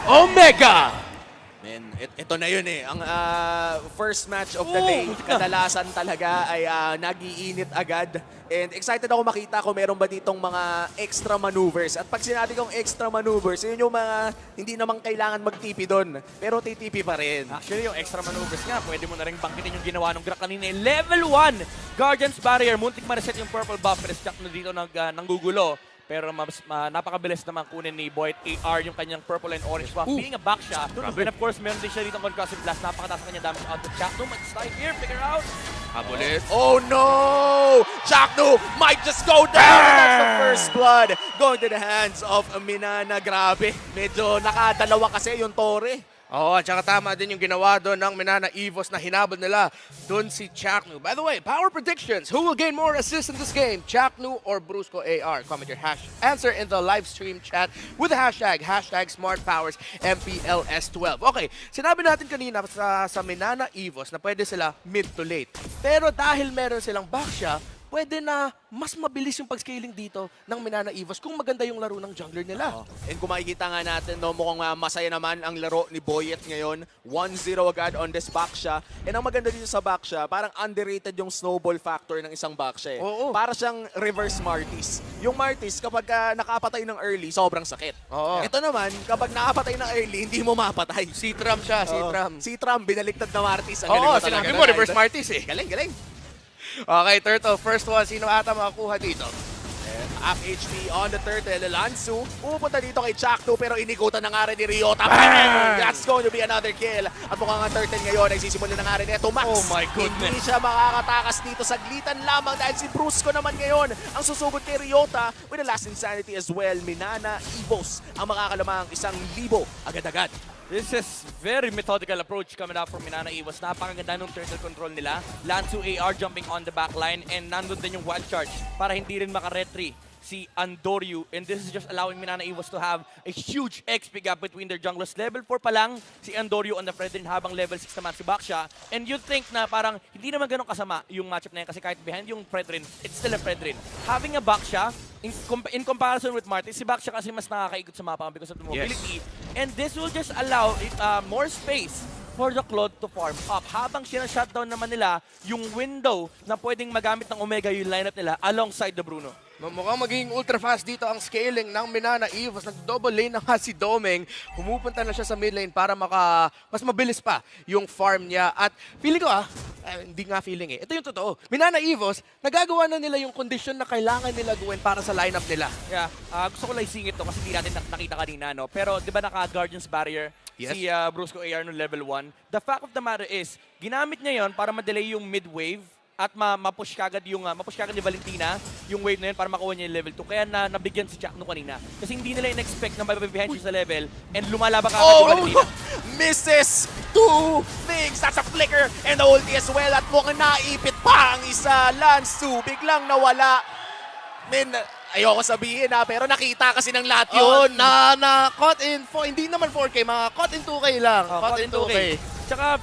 Omega! Men, ito na yun eh. Ang first match of the day, kadalasan talaga ay nag-iinit agad. And excited ako makita kung meron ba ditong mga extra maneuvers. At pag sinabi kong extra maneuvers, yun yung mga hindi naman kailangan mag-TP doon. Pero TTP pa rin. Actually, yung extra maneuvers nga, pwede mo na rin bangkitin yung ginawa ng Grak kanina. Level 1, Guardian's Barrier. Muntik ma-reset yung purple buff, pero Jack na dito nanggugulo. Pero napakabilis naman kunin ni Boyd AR yung kanyang purple and orange buff. Being a back shot. And of course, meron din siya dito ng concussive blast. Napakataas sa kanya damage out of Jack. No, mag-slide here. Figure out. Habulit. Oh no! Chaknu might just go down! That's the first blood going to the hands of Minana. Grabe. Medyo nakadalawa kasi yung Torre. Oo, at saka tama din yung ginawa doon ng Minana Evos na hinabol nila doon si Chaknu. By the way, power predictions. Who will gain more assists in this game? Chaknu or Brusco AR? Comment your answer in the live stream chat with the hashtag SmartPowersMPLS12. Okay, sinabi natin kanina sa Minana Evos na pwede sila mid to late. Pero dahil meron silang backsha, pwede na mas mabilis yung pag-scaling dito ng Minana Evos kung maganda yung laro ng jungler nila. And kung makikita nga natin, no, mukhang masaya naman ang laro ni Boyet ngayon. 1-0 agad on this backsha. And ang maganda dito sa backsha, parang underrated yung snowball factor ng isang backsha. Oo. Para siyang reverse Martis. Yung Martis, kapag nakapatay ng early, sobrang sakit. Oo. Ito naman, kapag nakapatay ng early, hindi mo mapatay. C-Tram siya, C-Tram. Si Trump, binaliktad na Martis. Ang Oo, galing sinabi talaga mo, na, reverse idol. Martis eh. Galing, galing. Okay, Turtle, first one. Sino ata makakuha dito? Half HP on the Turtle. Lansu, pupunta dito kay Chaknu pero inikutan na nga rin ni Ryota. That's going to be another kill. At mukhang ang Turtle ngayon ay sisimulin na nga rin ito, Max. Oh my goodness. Hindi siya makakatakas dito. Saglitan lamang dahil si Brusco naman ngayon ang susugod kay Ryota with the last insanity as well. Minana Evos ang makakalamang 1,000 agad-agad. This is very methodical approach coming out from Minana Evos. Napakaganda ng turtle control nila. Lansu AR jumping on the back line and nandun din yung wild charge para hindi rin makaretry si Andoryu. And this is just allowing Minana Evos to have a huge XP gap between their junglers. Level 4 pa lang si Andoryu on the Fredrin habang level 6 naman si Baksha. And you'd think na parang hindi naman ganun kasama yung matchup na yan kasi kahit behind yung Fredrin, it's still a Fredrin. Having a Baksha, in comparison with Martis, si Baksha kasi mas nakakaikot sa mapa because of the mobility. Yes. And this will just allow more space for the Claude to farm up. Habang sinashutdown naman nila yung window na pwedeng magamit ng Omega yung lineup nila alongside the Bruno. Mukhang magiging ultra fast dito ang scaling ng Minana Evos. Nag-double lane na nga si Domeng. Pumupunta na siya sa mid lane para mas mabilis pa yung farm niya. At feeling ko hindi nga feeling eh. Ito yung totoo. Minana Evos, nagagawa na nila yung condition na kailangan nila gawin para sa lineup nila. Yeah, gusto ko lang isingit to kasi hindi natin nakita kanina, no? Pero di ba naka-Guardian's Barrier si Brusco AR no level 1? The fact of the matter is, ginamit niya yon para ma-delay yung mid-wave at ma-push kagad ni Valentina yung wave na yun para makuha niya yung level 2. Kaya nabigyan si Chaknu kanina. Kasi hindi nila in-expect na mabibehind siya sa level and lumalaban kagad si Valentina. Misses two things. That's a flicker and the ulti as well. At mukhang naipit pa ang isa. Lansu biglang nawala. Ayoko sabihin pero nakita kasi ng lahat yun. Caught in, hindi naman 4K, mga caught in 2K lang. Caught in 2K. Tsaka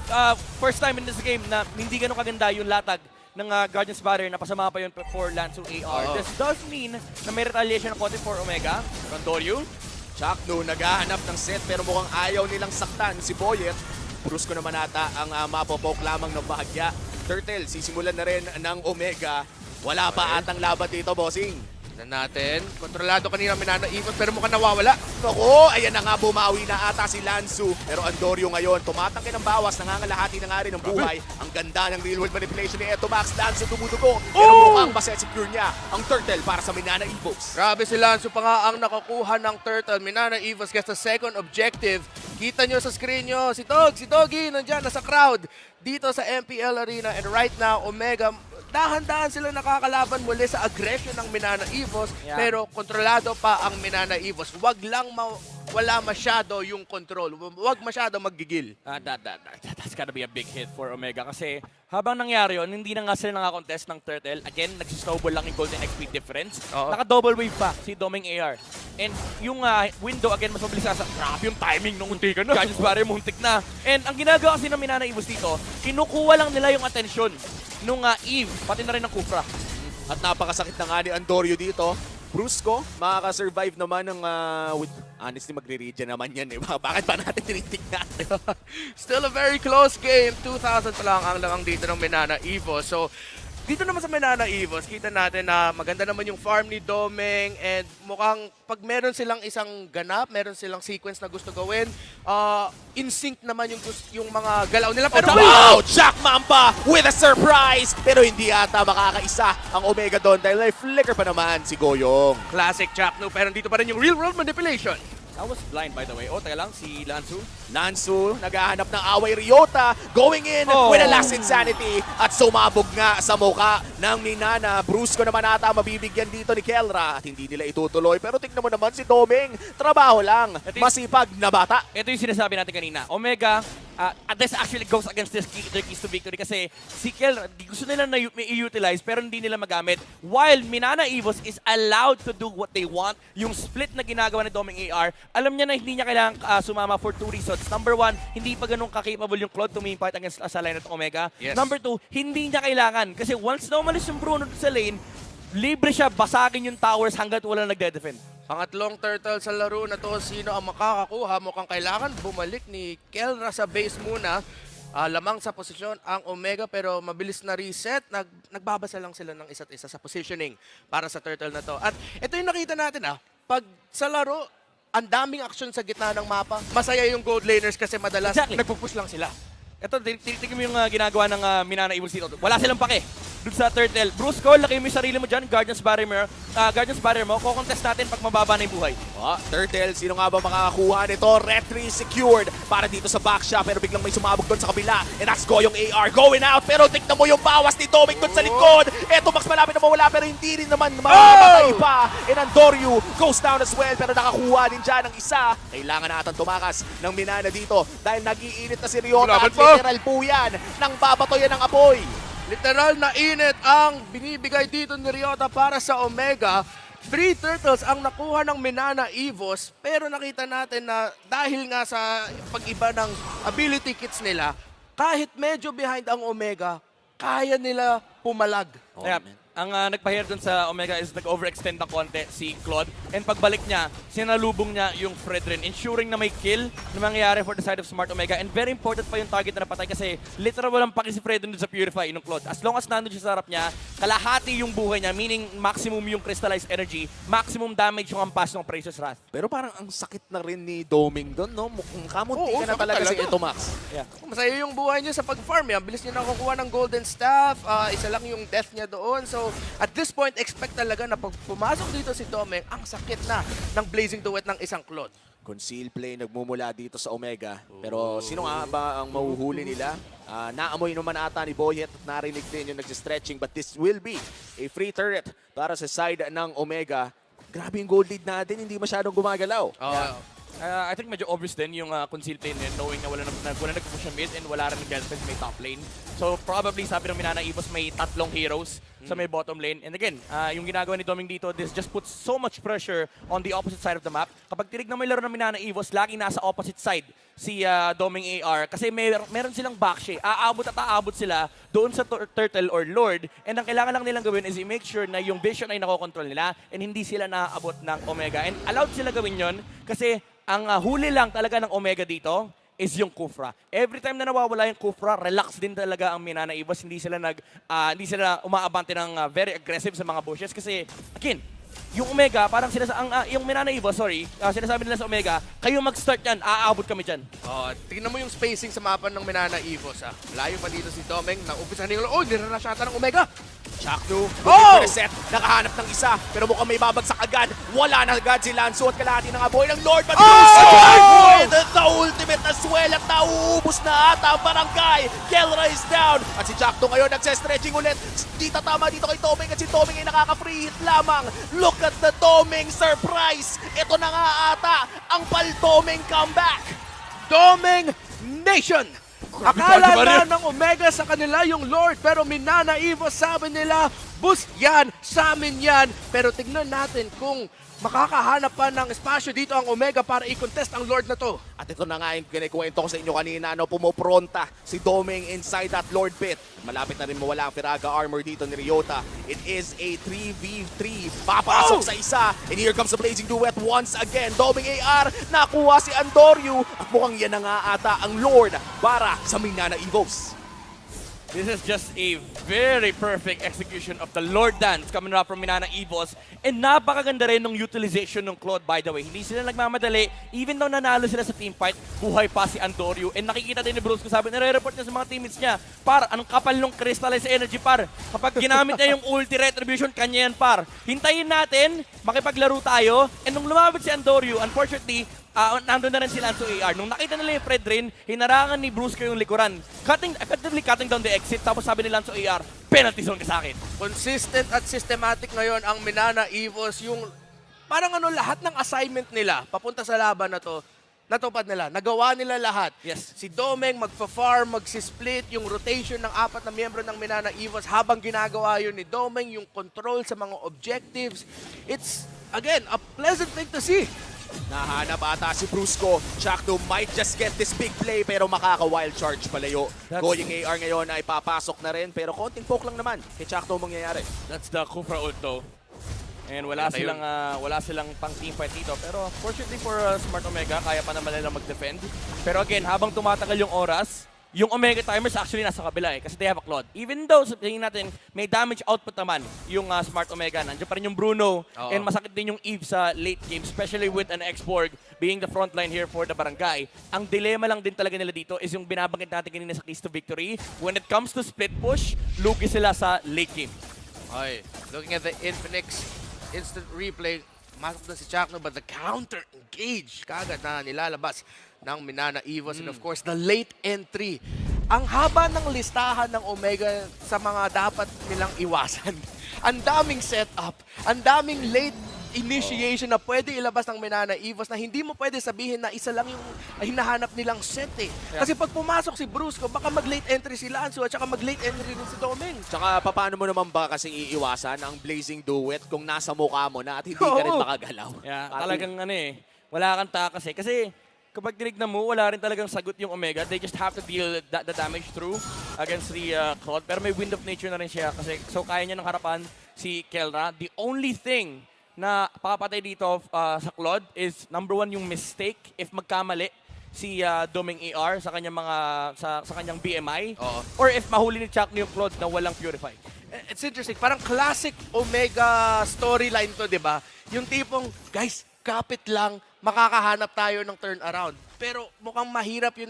first time in this game na hindi ganun kaganda yung latag ng Guardian's Barrier na pasama pa yun for Lansu AR. This does mean na may retaliation ng konti for Omega. Randoryu. Chaknu naghahanap ng set pero mukhang ayaw nilang saktan si Boyet. Brusco naman ata ang mapopoke lamang ng bahagya. Turtle, sisimulan na rin ng Omega. Wala pa atang laban dito, bossing. Natin. Kontrolado kanina Minana Evos pero mukhang nawawala. Naku, ayan na nga, bumawi na ata si Lansu. Pero Andoryu ngayon, tumatangke ng bawas, nangangalahati na nga rin ng buhay. Ang ganda ng real world manipulation ni Eto Max. Lansu tumudugo, pero mukhang masesecure niya ang Turtle para sa Minana Evos. Grabe si Lansu pa nga ang nakakuha ng Turtle. Minana Evos gets the second objective. Kita nyo sa screen nyo, si Doggy, nandyan, nasa crowd dito sa MPL Arena. And right now, Omega, dahan-dahan sila nakakalaban muli sa aggression ng Minana Evos, pero kontrolado pa ang Minana Evos. Wag lang wala masyado yung control. Wag masyado maggigil. That's gotta be a big hit for Omega kasi habang nangyari yun, hindi na nga sila nakakontest ng Turtle. Again, nagsisnowball lang yung Golden XP difference. Naka-double wave pa si Domeng AR. And yung window, again, mas mabilis sa grabe yung timing nung muntik na. Guardian's Barrier muntik na. And ang ginagawa kasi ng Minana Evos dito, kinukuha lang nila yung atensyon nung Eve, pati na rin ng Kufra. At napakasakit na nga ni Andoryu dito. Brusco, makaka-survive naman ng, honestly, magre-regen naman yan. Eh. Bakit ba natin tinitignan? Still a very close game. 2,000 pa lang ang lamang dito ng Minana Evo. So, dito naman sa Minana Evos, kita natin na maganda naman yung farm ni Domeng and mukhang pag meron silang isang ganap, meron silang sequence na gusto gawin, in sync naman yung mga galaw nila. Pero Wow! Jack Mamba with a surprise! Pero hindi ata makakaisa ang Omega doon dahil may flicker pa naman si Goyong. classic Jack, no? Pero dito pa rin yung real world manipulation. That was blind, by the way. Oh, teka lang, si Lansu. Nansu, naghahanap ng away. Ryota going in with a last insanity at sumabog nga sa muka ng Minana. Brusco naman ata mabibigyan dito ni Kelra at hindi nila itutuloy. Pero tingnan mo naman si Domeng, trabaho lang, masipag na bata. Ito yung sinasabi natin kanina. Omega, this actually goes against their keys to victory kasi si Kelra, gusto nila na i-utilize pero hindi nila magamit. While Minana Evos is allowed to do what they want, yung split na ginagawa ni Domeng AR, alam niya na hindi niya kailangang sumama for 2 reasons. Number 1, hindi pa ganun ka-capable yung Claude to main fight against sa line at Omega. Yes. Number 2, hindi niya kailangan kasi once na umalis yung Bruno sa lane, libre siya basagin yung towers hanggat wala nagde-defend. Pangatlong turtle sa laro na to, sino ang makakakuha? Mukhang kailangan bumalik ni Kelra sa base muna. Lamang sa posisyon ang Omega pero mabilis na reset. Nagbabasa lang sila ng isa't isa sa positioning para sa turtle na to. At ito yung nakita natin pag sa laro, ang daming action sa gitna ng mapa. Masaya yung gold laners kasi madalas nagpupush lang sila. Ito, titignan mo yung ginagawa ng Minana Evil dito. Wala silang pake. Doon sa turtle. Brusco, laki mo yung sarili mo dyan. Guardian's Barrier mo. Kukontest natin pag mababa na yung buhay. Turtle, sino nga ba makakakuha nito? Retry secured para dito sa back shot pero biglang may sumabog doon sa kabila. And that's Goyong AR going out pero tignan mo yung bawas ni Domeng doon sa likod. Eto, Max malapit na mawala pero hindi rin naman mamamatay pa. And Andoryu goes down as well pero nakakuha din dyan ng isa. Kailangan natin tumakas ng Minana dito dahil nagiinit na si Ryota at literal po yan nang babatoyan ng apoy. Literal na init ang binibigay dito ni Ryota para sa Omega. 3 turtles ang nakuha ng Minana Evos pero nakita natin na dahil nga sa pag-iba ng ability kits nila, kahit medyo behind ang Omega, kaya nila pumalag. Ang nagpahir dun sa Omega is nag-overextend ng konti si Claude. And pagbalik niya, sinalubong niya yung Fredrin, ensuring na may kill na mangyayari for the side of Smart Omega. And very important pa yung target na napatay kasi literal walang paki si Fredrin dun sa Purify ng Claude. As long as nandun siya sa harap niya, kalahati yung buhay niya, meaning maximum yung crystallized energy, maximum damage yung ampas ng Precious Wrath. Pero parang ang sakit na rin ni Domeng doon, no? Mukhang kamunti ka na sakit talaga si talaga. Eto Max. Yeah. Masaya yung buhay niya sa pag-farm. Ang bilis niya nakukuha ng Golden Staff. Isa lang yung death niya doon. So, at this point, expect talaga na pag pumasok dito si Domeng, ang sakit na ng Blazing Duet ng isang Claude. Conceal play nagmumula dito sa Omega. Pero sino nga ba ang mahuhuli nila? Naamoy naman ata ni Boyet at narinig din yung nagsistretching. But this will be a free turret para sa side ng Omega. Grabe yung gold lead natin, hindi masyadong gumagalaw. I think medyo obvious din yung conceal play din, knowing na wala nag-push sa mid and wala rin nag-defend may top lane. So probably sabi ng Minana Evos may 3 heroes sa may bottom lane. And again, yung ginagawa ni Domeng dito, this just puts so much pressure on the opposite side of the map. Kapag tinignan mo yung laro ng Minana Evos, lagi nasa opposite side si Domeng AR kasi meron silang backshare. Aabot sila doon sa Turtle or Lord. And ang kailangan lang nilang gawin is i-make sure na yung vision ay nakokontrol nila and hindi sila naaabot ng Omega. And allowed sila gawin yon kasi ang huli lang talaga ng Omega dito is yung Kufra. Every time na nawawala yung Kufra, relax din talaga ang Minana Evos. Hindi sila umaabante ng very aggressive sa mga bushes kasi again, yung Omega, parang yung Minana Evos, sinasabi nila sa Omega, kayo mag-start yan, aabot kami dyan. Tingnan mo yung spacing sa mapa ng Minana Evos. Layo pa dito si Domeng. Nag-umpisa na yung nirana siya ng Omega. Shaknu, looking for the set, nakahanap ng isa, pero mukhang may babagsak agad. Wala na agad si Lanzo at kalahati ng aboy ng Lord. But with the ultimate as well at nauubos na ata ang barangay. Kelra is down. At si Shaknu ngayon nagse-stretching ulit. Di tatama dito kay Domeng at si Domeng ay nakaka-free hit lamang. Look at the Domeng surprise. Ito na nga ata ang Pal Domeng comeback. Domeng Nation! Akala Mario. na ng Omega sa kanila yung Lord, pero Minana Evos sabi nila, boost yan, sa amin yan. Pero tignan natin kung makakahanap pa ng espasyo dito ang Omega para i-contest ang Lord na to. At ito na nga yung kinikwento ko sa inyo kanina, pumupronta si Doming inside that Lord Pit. Malapit na rin mawala ang Firaga armor dito ni Ryota. It is a 3v3. Papasok sa isa. And here comes the Blazing Duet once again. Doming AR, nakuha si Andoryu. At mukhang yan na nga ata ang Lord para sa Minana Evos. This is just a very perfect execution of the Lord Dance coming up from Minana Evos. And napakaganda rin ng utilization ng Claude, by the way. Hindi sila nagmamadali. Even though nanalo sila sa team fight, buhay pa si Andoryu. And nakikita din ni Bruce kung sabi, nare-report niya sa mga teammates niya, par, anong kapal ng crystallized energy, par. Kapag ginamit niya yung ulti retribution, kanya yan, par. Hintayin natin, makipaglaro tayo. And nung lumabit si Andoryu, unfortunately, nandun na rin si Lanzo AR. Nung nakita nila yung Fred rin, hinarangan ni Brusco yung likuran. Effectively cutting down the exit. Tapos sabi ni Lanzo AR, penalty zone ka sa akin. Consistent at systematic ngayon ang Minana Evos. Yung parang lahat ng assignment nila papunta sa laban na to, natupad nila. Nagawa nila lahat. Yes. Si Domeng magpa-farm, magsisplit, yung rotation ng 4 na miyembro ng Minana Evos habang ginagawa yun ni Domeng, yung control sa mga objectives. It's, again, a pleasant thing to see. Nahanap ata si Brusco. Chakno might just get this big play pero makaka-wild charge palayo. Going AR ngayon ay papasok na rin pero konting poke lang naman kay Chakno mangyayari. That's the Kufra ult though. And wala silang pang team fight dito. Pero fortunately for Smart Omega, kaya pa naman nila mag-defend. Pero again, habang tumatagal yung oras, yung Omega timers actually nasa kabila kasi they have a Claude. Even though, sabihin natin, may damage output naman yung Smart Omega. Nandiyan pa rin yung Bruno. And masakit din yung Eve sa late game, especially with an X-Borg being the front line here for the Barangay. Ang dilemma lang din talaga nila dito is yung binabanggit natin kanina sa Keys to Victory. When it comes to split push, lugi sila sa late game. Okay, looking at the Infinix instant replay, masok na si Chakno but the counter engage kagad na nilalabas ng Minana Evos and of course the late entry. Ang haba ng listahan ng Omega sa mga dapat nilang iwasan. Ang daming setup, ang daming late initiation na pwede ilabas ng Minana Evos na hindi mo pwede sabihin na isa lang yung hinahanap nilang set eh. Kasi pag pumasok si Brusco, baka mag-late entry si Lanzo at saka mag-late entry din si Domeng. Tsaka paano mo naman ba kasi iiwasan ang Blazing Duet kung nasa mukha mo na at hindi ka rin makagalaw? Yeah, talagang wala kang takas eh. Kasi kapag tinignan mo, wala rin talagang sagot yung Omega. They just have to deal the damage through against the Claude. Pero may Wind of Nature na rin siya. Kasi, so kaya niya ng harapan si Kelra. The only thing na papatay dito sa Claude is number 1 yung mistake if magkamali si Doming AR sa kanyang sa kanyang BMI. Or if mahuli ni Chuck yung Claude na walang Purify. It's interesting. Parang classic Omega storyline to, di ba? Yung tipong, guys, kapit lang, makakahanap tayo ng turnaround. Pero mukhang mahirap yun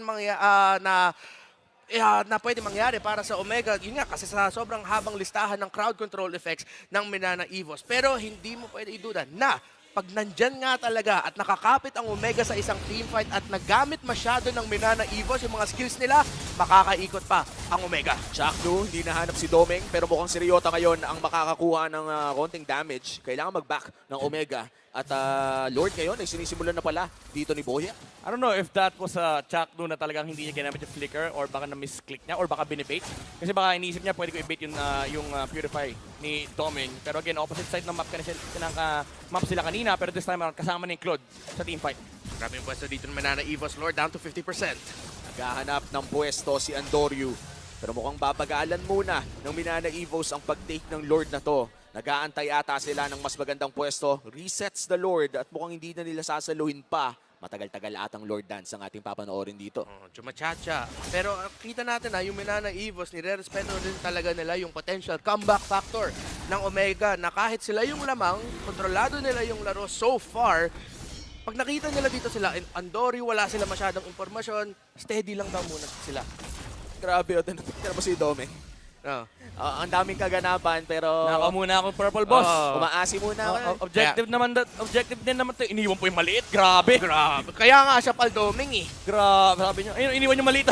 na pwede mangyari para sa Omega. Yun nga, kasi sa sobrang habang listahan ng crowd control effects ng Minana Evos. Pero hindi mo pwede iduda na pag nandyan nga talaga at nakakapit ang Omega sa isang teamfight at nagamit masyado ng Minana Evos yung mga skills nila, makakaikot pa ang Omega. Chakno, hindi nahanap si Domeng pero mukhang si Ryota ngayon ang makakakuha ng konting damage. Kailangan mag-back ng Omega. At Lord ngayon ay sinisimulan na pala dito ni Boya. I don't know if that was a Chakno na talagang hindi niya ginamit yung flicker or baka na-misclick niya or baka binibait. Kasi baka iniisip niya pwede ko i-bait yung Purify ni Doming. Pero again, opposite side ng map map sila kanina pero this time around kasama ni Claude sa teamfight. Grabe yung pwesto dito ng Minana Evos, Lord, down to 50%. Naghahanap ng pwesto si Andoryu. Pero mukhang babagalan muna ng Minana Evos ang pag-take ng Lord na to. Nag-aantay ata sila ng mas magandang pwesto. Resets the Lord at mukhang hindi na nila sasaluhin pa. Matagal-tagal atang Lord Dance ang ating papanoorin dito. Chumachacha. Pero kita natin yung Minana Evos, nire-respeto din talaga nila yung potential comeback factor ng Omega na kahit sila yung lamang, kontrolado nila yung laro so far. Pag nakita nila dito sila, Andoryu, wala sila masyadong informasyon, steady lang daw muna sila. Grabe yun. Tignan mo si Domeng. Ang daming kaganapan pero Naka muna akong purple boss. umaasi muna ako. Objective din naman to. Iniwan po yung maliit. Grabe. Kaya nga siya Paldoming eh. Grabe. Sabi niyo, ayun, iniwan yung maliit.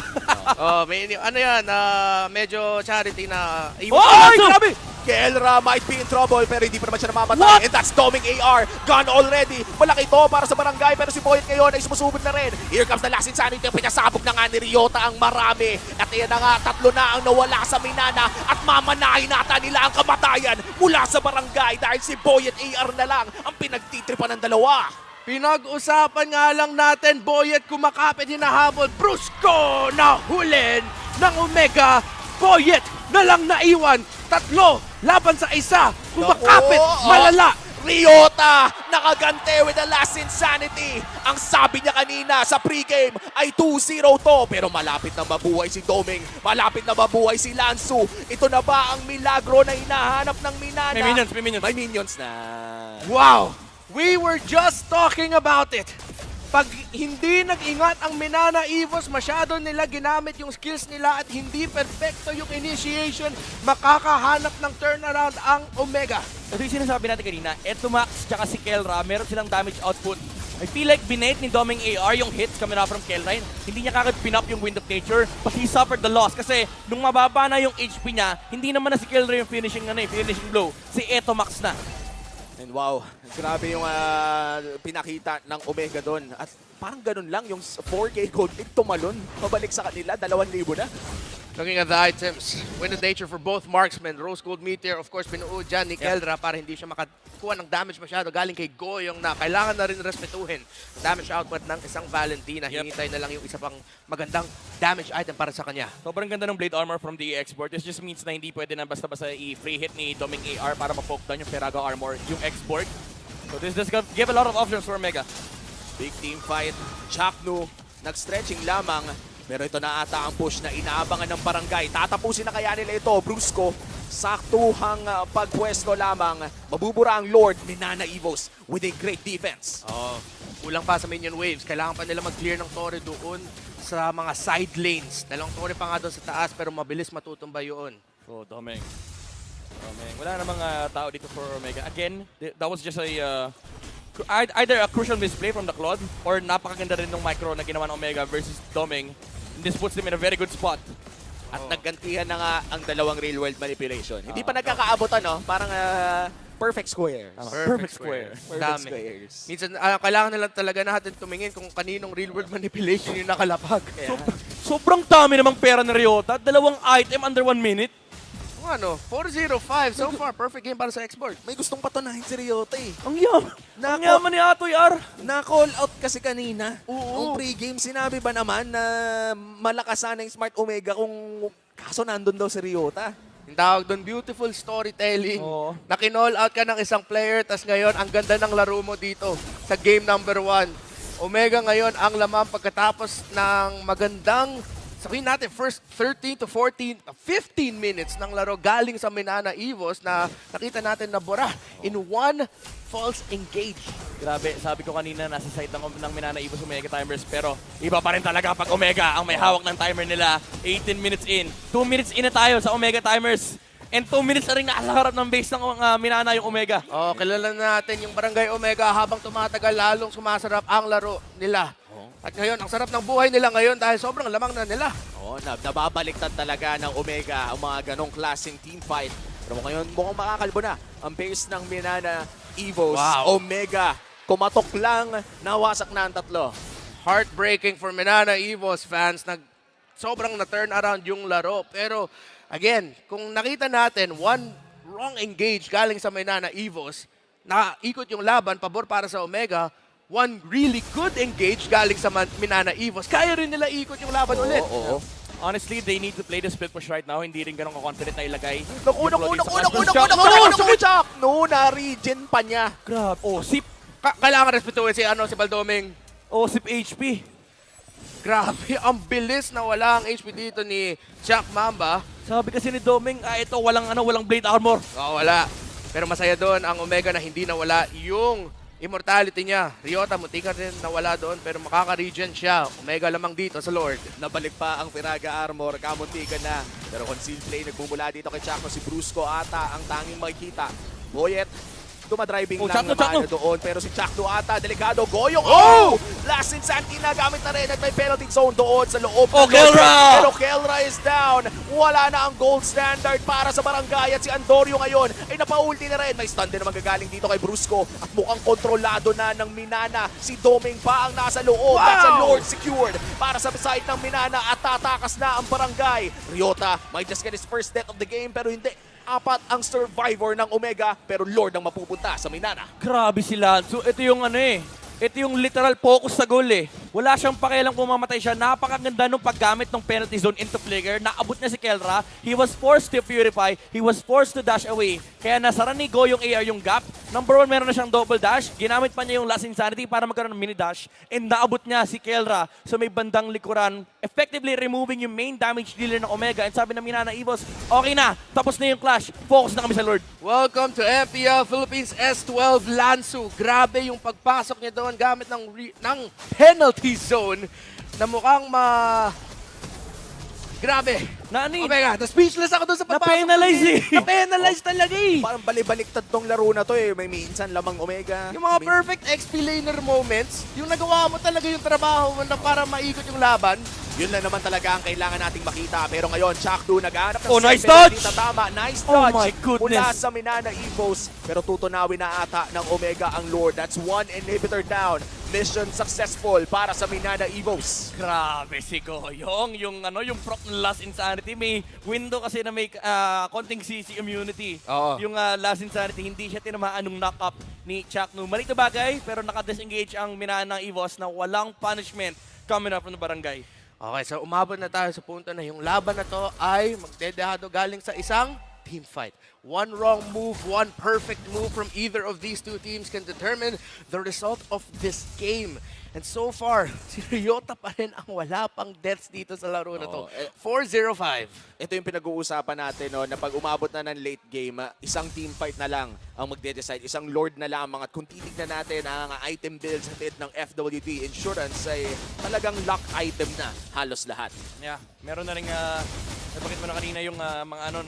Medyo charity na... Oy! Grabe! Kelra might be in trouble pero hindi pa naman siya namamatay. And that's Doming AR. Gone already. Malaki to para sa barangay pero si Boyet ngayon ay sumusubod na rin. Here comes the last insanity. Pinasabog na nga ni Ryota ang marami. At ayan na nga, 3 na ang nawala sa Minana at mamanahin nata nila ang kamatayan mula sa barangay dahil si Boyet AR na lang ang pinagtitripan ng dalawa. Pinag-usapan nga lang natin, Boyet kumakapit, hinahabol. Brusco nahulin ng Omega. Boyet na lang naiwan. 3 laban sa 1. Kumakapit, malala. Ryota nakagante with the last insanity. Ang sabi niya kanina sa pregame ay 2-0 to. Pero malapit na mabuhay si Doming. Malapit na mabuhay si Lansu. Ito na ba ang milagro na hinahanap ng Minana? May minions, may minions. May minions na. Wow! We were just talking about it. Pag hindi nag-ingat ang Minana Evos, masyado nila ginamit yung skills nila at hindi perfecto yung initiation, makakahanap ng turnaround ang Omega. Ito yung sinasabi natin kanina, Etomax tsaka si Kelra, meron silang damage output. I feel like binate ni Doming AR yung hits coming out from Kelra. Hindi niya kagad pin-up yung Wind of Nature, but he suffered the loss. Kasi nung mababa na yung HP niya, hindi naman na si Kelra yung finishing blow. Si Etomax na. And wow, grabe yung pinakita ng Omega doon. At parang ganun lang, yung 4K gold lead tumalon. Pabalik sa kanila, 2,000 na. Looking at the items, Wind of Nature for both marksmen. Rose Gold Meteor, of course, pinuod dyan ni Kelra para hindi siya makakuha ng damage masyado. Galing kay Goyong na kailangan na rin respetuhin. Damage output ng isang Valentina. Hinintay na lang yung isa pang magandang damage item para sa kanya. Sobrang ganda ng Blade Armor from the export. This just means na hindi pwede na basta-basta i-free hit ni Doming AR para ma-poke down yung Feraga Armor, yung export. So this does give a lot of options for Omega. Big team fight. Chaknu, nag-stretching lamang. Pero ito na ata ang push na inaabangan ng barangay. Tatapusin na kaya nila ito. Brusco, saktuhang pagpwesto lamang. Mabubura ang Lord, Minana Evos with a great defense. Kulang pa sa minion waves. Kailangan pa nila mag-clear ng torre doon sa mga side lanes. Dalawang torre pa nga doon sa taas pero mabilis matutumba yun. So, Doming. Wala namang tao dito for Omega. Again, that was just a either a crucial misplay from the Claude or napakaganda rin ng micro na ginawa ng Omega versus Doming. And this puts them in a very good spot. At naggantihan na nga ang dalawang real world manipulation. Hindi pa nagkakaabotan, no? Parang perfect squares. Perfect square. Perfect Dami. squares. Minsan, kailangan nila talaga natin tumingin kung kaninong real world manipulation yung nakalapag. Sobrang dami namang pera ni Ryota. 2 item under 1 minute. Ano, 405 so far. Perfect game para sa export. May gustong patunahin si Ryota eh. Ang yaman ni Atoy R. Na-call out kasi kanina. Oo. Nung pre-game, sinabi ba naman na malakas sana yung Smart Omega kung kaso nandun daw si Ryota? Yung tawag doon, beautiful storytelling. Oo. Na kinall out ka ng isang player, tas ngayon, ang ganda ng laro mo dito sa game number 1. Omega ngayon ang lamang pagkatapos ng magandang, sabihin natin, first 13 to 14, 15 minutes ng laro galing sa Minana Evos na nakita natin na bura in one false engage. Grabe, sabi ko kanina nasa side ng Minana Evos Omega timers pero iba pa rin talaga pag Omega ang may hawak ng timer nila. 18 minutes in. 2 minutes in na tayo sa Omega timers. And 2 minutes na rin nasa harap ng base ng Minana yung Omega. Oh, kilala natin yung Barangay Omega habang tumatagal lalong sumasarap ang laro nila. At ngayon, ang sarap ng buhay nila ngayon dahil sobrang lamang na nila. Nababaliktad talaga ng Omega ang mga ganong klaseng team fight. Pero ngayon, mukhang makakalbo na ang base ng Minana Evos. Wow. Omega, kumatok lang, nawasak na ang 3. Heartbreaking for Minana Evos fans. Sobrang na-turn around yung laro. Pero again, kung nakita natin, one wrong engage galing sa Minana Evos, naikot yung laban, pabor para sa Omega. One really good engage galing sa Minana Evos. Kaya rin nila ikot yung laban ulit. Oo. Honestly, they need to play the split push right now. Hindi rin ganun ka-confident na ilagay. No, na-regen pa niya. Grabe. Oh, sip. Kailangan respetuhin si Baldoming. Oh, sip HP. Grabe, ang bilis na wala ang HP dito ni Jack Mamba. Sabi kasi ni Doming, ito walang blade armor. Wala. Pero masaya doon ang Omega na hindi nawala yung immortality niya. Ryota, muntikan rin nawala doon pero makaka-regen siya. Omega lamang dito sa Lord. Nabalik pa ang Firaga Armor, kamuntikan na. Pero concealed play, nagmumula dito kay Chakno. Si Brusco ata ang tanging makikita. Boyet, Dumadriving Oh, lang Chakno, naman Chakno. doon. Pero si Chakno ata, delikado. Goyong, oh! Last Insanity na gamit na rin at may penalty zone doon sa loob. Oh, ng Kelra! Lord. Pero Kelra is down. Wala na ang gold standard para sa barangay at si Andorio ngayon ay napaulti na rin. May stun din na magagaling dito kay Brusco at mukhang kontrolado na ng Minana. Si Doming pa ang nasa loob. That's a Lord secured para sa side ng Minana at tatakas na ang barangay. Ryota might just get his first death of the game pero hindi. Apat ang survivor ng Omega pero Lord ang mapupunta sa Minana. Grabe sila. So ito yung ano eh. Ito yung literal focus sa goal eh. Wala siyang pakialam kung mamatay siya. Napakaganda nung paggamit ng penalty zone into player. Naabot niya si Kelra. He was forced to purify. He was forced to dash away. Kaya nasara ni Go yung AR yung gap. Number 1, meron na siyang double dash. Ginamit pa niya yung last insanity para magkaroon ng mini dash. And naabot niya si Kelra sa may bandang likuran. Effectively removing yung main damage dealer ng Omega. And sabi ng Minana Evos, okay na. Tapos na yung clash. Focus na kami sa Lord. Welcome to MPL Philippines S12 Lansu. Grabe yung pagpasok niya doon gamit ng penalty zone na mukhang Grabe. Nani? Omega, na-speechless ako doon sa pagpasok. Na-penalize eh. Na-penalize talaga eh. Parang balibaliktad tong laro na to eh. May minsan lamang Omega. Yung mga perfect XP laner moments, yung nagawa mo talaga yung trabaho mo na para maikot yung laban. Yun lang naman talaga ang kailangan nating makita. Pero ngayon, Chakdu naghahanap ng Oh, nice step, pero touch! hindi tatama. Nice Oh touch my goodness. mula sa Minana Evos. Pero tutunawin na ata ng Omega ang Lord. That's one inhibitor down. Mission successful para sa Minana Evos. Grabe si Goyong. Yung prop ng Last Insanity, may window kasi na may konting CC immunity. Oo. Yung Last Insanity, hindi siya tinamaan nung knock-up ni Chaknu. Maliit na bagay, pero naka-disengage ang Minana Evos na walang punishment coming up from the barangay. Okay, so umabot na tayo sa punto na yung laban na to ay magdedehado galing sa isang team fight. One wrong move, one perfect move from either of these two teams can determine the result of this game. And so far, si Ryota pa rin ang wala pang deaths dito sa laro na to. 4-0-5. Ito yung pinag-uusapan natin no, na pag umabot na ng late game, isang team fight na lang ang magde-decide. Isang Lord na lamang. At kung titignan natin ang item builds at ng FWD Insurance ay talagang lock item na halos lahat. Yeah, meron na rin napakita mo na kanina yung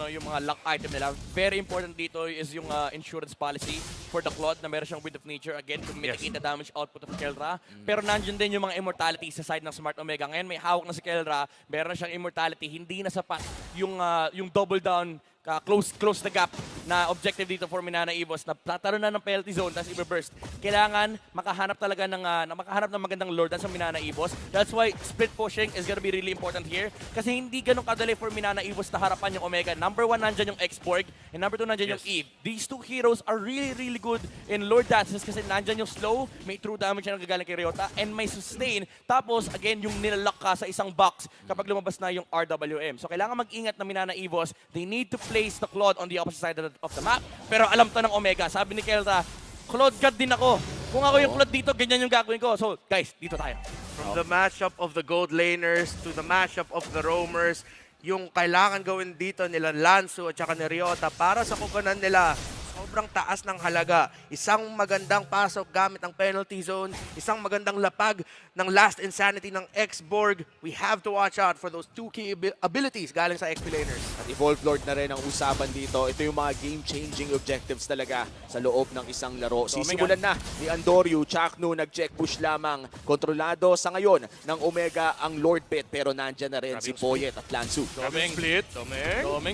yung mga lock item nila. Very important dito is yung insurance policy for the Claude na meron siyang Wind of Nature again to mitigate the damage output of Kelra. Pero nandiyan din yung mga immortality sa side ng Smart Omega. Ngayon may hawak na si Kelra, meron na siyang immortality, hindi na sapat yung double down, close the gap na objective dito for Minana Evos na tataro na ng penalty zone tapos i-burst. Kailangan makahanap talaga ng magandang Lord sa Minana Evos. That's why split pushing is gonna be really important here kasi hindi ganun kadali for Minana Evos na harapan yung Omega. Number 1 nandyan yung X-Borg and number 2 nandyan yung Eve. These two heroes are really good in Lord dances kasi nandyan yung slow, may true damage na nagagaling kay Ryota and may sustain. Tapos again yung nilalak ka sa isang box kapag lumabas na yung RWM. So kailangan mag-ingat na Minana Evos. They need to place the Claude on the opposite side of the map. Pero alam to ng Omega. Sabi ni Kelra, Claude God din ako. Kung ako yung Claude dito, ganyan yung gagawin ko. So, guys, dito tayo. From the matchup of the gold laners to the matchup of the roamers, yung kailangan gawin dito nila Lansu at saka ni Ryota para sa kukunan nila sobrang taas ng halaga. Isang magandang pasok gamit ang penalty zone, isang magandang lapag ng Last Insanity ng X-Borg. We have to watch out for those two key abilities galing sa XP laners. At Evolve Lord na rin ang usapan dito. Ito yung mga game-changing objectives talaga sa loob ng isang laro. Sisimulan na ni Andorio. Chaknu nag-check push lamang. Kontrolado sa ngayon ng Omega ang Lord Pit. Pero nandyan na rin si Poyet at Lansu. Doming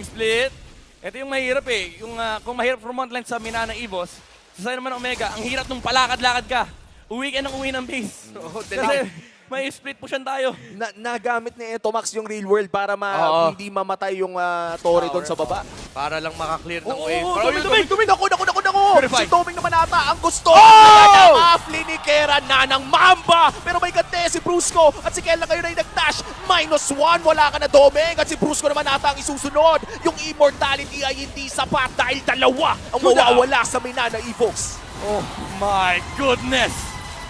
split. Ito yung mahirap eh. Yung, kung mahirap from frontline sa Minana Evos, sa side naman Omega, ang hirap nung palakad-lakad ka. Uwi ka ng uwi ng base. Kasi may split pushan tayo. Nagamit ni Etomax yung real world para hindi mamatay yung Torre doon sa baba. Para lang makaklear ng Oo, wave. Doming! Naku! Purify. Si Doming naman ata ang gusto. Afli ni Kera na ng Mamba. Pero may gante si Brusco at si Kel na ngayon ay nag-dash. -1, wala ka na Doming. At si Brusco naman ata ang isusunod. Yung immortality ay hindi sapat dahil dalawa ang mawawala sa Minana Evos. Oh my goodness!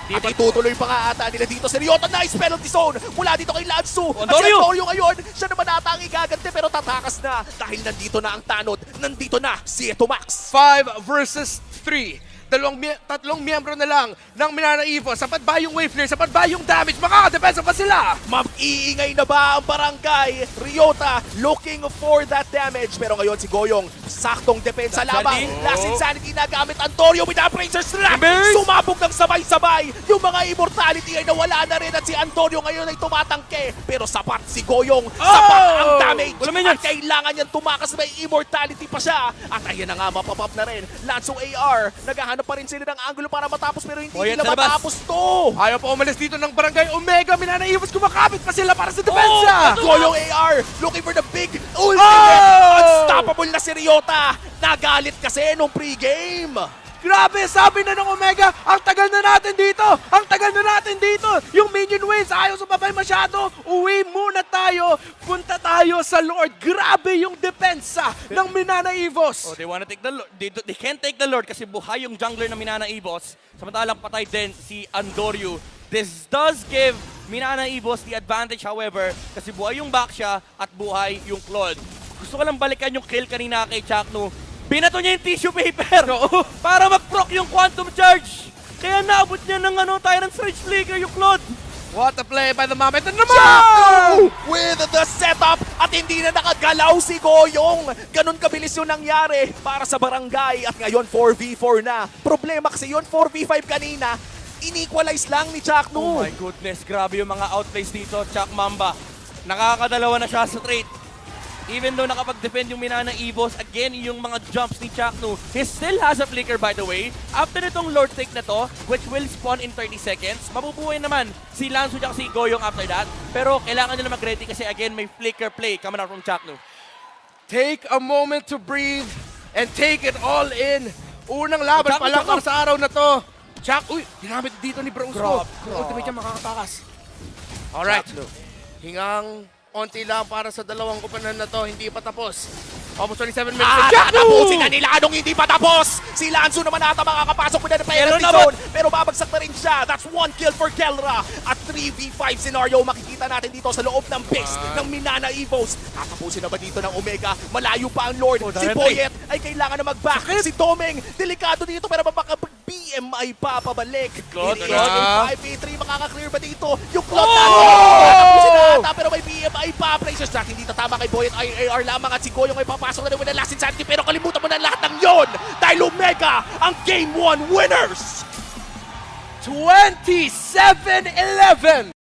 At itutuloy pa nga ata nila dito si Ryota. Nice penalty zone mula dito kay Lansu. At si Andorio! Andorio ngayon, siya naman ata ang igagante pero tatakas na. Dahil nandito na ang tanod, nandito na si Etomax. 5 versus 3. Tatlong miyembro na lang ng Minana Evo. Sapat ba yung wave clear? Sapat ba yung damage? Makakadepensa pa sila! Mag-iingay na ba ang barangay? Ryota looking for that damage. Pero ngayon si Goyong, saktong depensa lamang. Last Insanity na gamit. Antonio with a Razor Slap. Sumabog ng sabay-sabay. Yung mga Immortality ay nawala na rin at si Antonio ngayon ay tumatangke. Pero sapat si Goyong. Sapat ang damage. At kailangan niyang tumakas. May Immortality pa siya. At ayan na nga, mapapop na rin. Lanzo AR. Naghahanap pa rin sila ng angulo para matapos pero hindi nila matapos to. Ayaw pa umalis dito ng Barangay Omega. Minana Evos, kumakapit pa sila para sa depensa! Goyong AR looking for the big ultimate. Unstoppable na si Ryota. Nagalit kasi nung pre-game. Grabe, sabi na ng Omega, ang tagal na natin dito! Ang tagal na natin dito! Yung minion waves, ayaw sumabay masyado. Uwi muna tayo. Punta tayo sa Lord. Grabe yung depensa ng Minana Evos. Oh, they wanna take the Lord. They can't take the Lord kasi buhay yung jungler ng Minana Evos. Samantalang patay din si Andoryu. This does give Minana Evos the advantage, however, kasi buhay yung back siya at buhay yung Claude. Gusto ko lang balikan yung kill kanina kay Chaknu. Binato niya yung tissue paper para mag-proc yung Quantum Charge. Kaya naabot niya ng Tyrant's Rage Flicker yung Claude. What a play by the Mama. Ito naman! Chaknu with the setup at hindi na nakagalaw si Goyong. Ganon kabilis yung nangyari para sa barangay at ngayon 4v4 na. Problema kasi yun 4v5 kanina. In-equalize lang ni Chaknu. Oh my goodness, grabe yung mga outplays dito. Chak Mamba, nakakadalawa na siya sa trade. Even though nakapag-defend yung Minana Evos, again, yung mga jumps ni Chaknu, he still has a flicker by the way. After nitong Lord Take na to, which will spawn in 30 seconds, mabubuhay naman si Lanzo at si Goyong after that. Pero kailangan nila mag-ready kasi again, may flicker play coming out from Chaknu. Take a moment to breathe and take it all in. Unang laban pa lang para sa araw na to. Uy, ginamit dito ni Bronzo. Ultimate niya makakatakas. Alright. Hingang onti lang para sa dalawang kupanan na to, hindi pa tapos. Almost 27 minutes. Tatapusin na nila anong hindi pa tapos. Si Lanzo naman ata makakapasok with the penalty zone. Pero babagsak na rin siya. That's 1 kill for Kelra. At 3v5 scenario makikita natin dito sa loob ng base ng Minana Evos. Tatapusin na ba dito ng Omega? Malayo pa ang Lord. Si Poyet ay kailangan na mag-back. Si Domeng, delikado dito pero baka BM ay papabalik. Claude, 5v3 makaka-clear ba dito? Yung Claude tatapusin na ata pero may BM ay pa-places shot. Hindi tatama kay Poyet ay AR lamang at si Goyong ay papasok na rin with the last insanity pero kalimutan mo na lahat ng yon dahil Omega ang Game 1 winners! 27-11!